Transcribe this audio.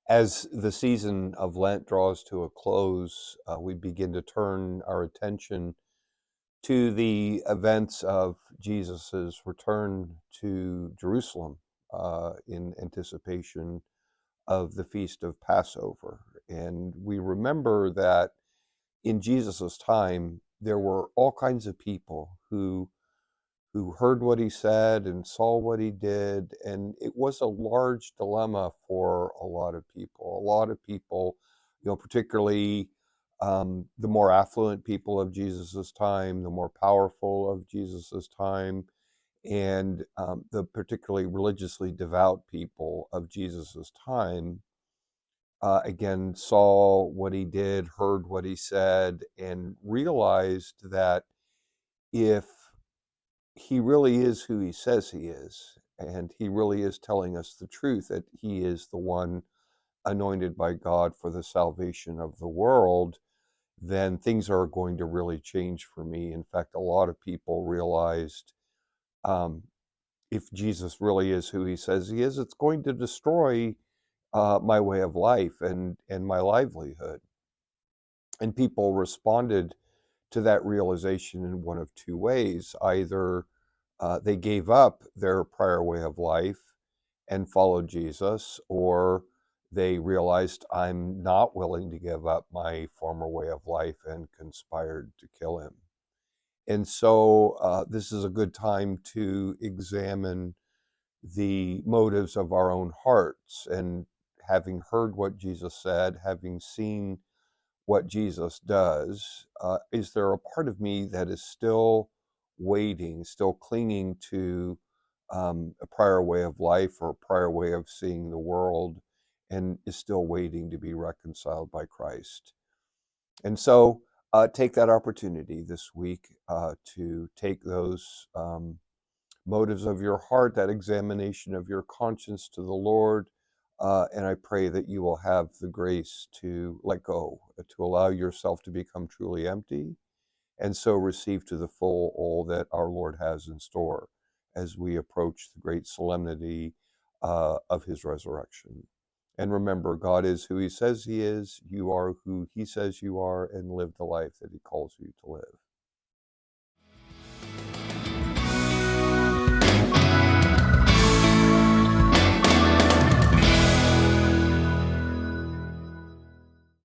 As the season of Lent draws to a close, we begin to turn our attention to the events of Jesus's return to Jerusalem in anticipation of the feast of Passover. And we remember that in Jesus's time, there were all kinds of people who heard what he said and saw what he did. And it was a large dilemma for a lot of people. A lot of people, particularly the more affluent people of Jesus's time, the more powerful of Jesus's time, and the particularly religiously devout people of Jesus's time, again, saw what he did, heard what he said, and realized that if he really is who he says he is, and he really is telling us the truth that he is the one anointed by God for the salvation of the world, then things are going to really change for me. In fact, a lot of people realized um, if Jesus really is who he says he is, it's going to destroy my way of life and my livelihood. And people responded to that realization in one of two ways. Either they gave up their prior way of life and followed Jesus, or they realized, I'm not willing to give up my former way of life, and conspired to kill him. And so this is a good time to examine the motives of our own hearts. And having heard what Jesus said, having seen what Jesus does, is there a part of me that is still waiting, still clinging to a prior way of life or a prior way of seeing the world, and is still waiting to be reconciled by Christ? And so take that opportunity this week to take those motives of your heart, that examination of your conscience to the Lord. And I pray that you will have the grace to let go, to allow yourself to become truly empty, and so receive to the full all that our Lord has in store as we approach the great solemnity of his resurrection. And remember, God is who he says he is, you are who he says you are, and live the life that he calls you to live.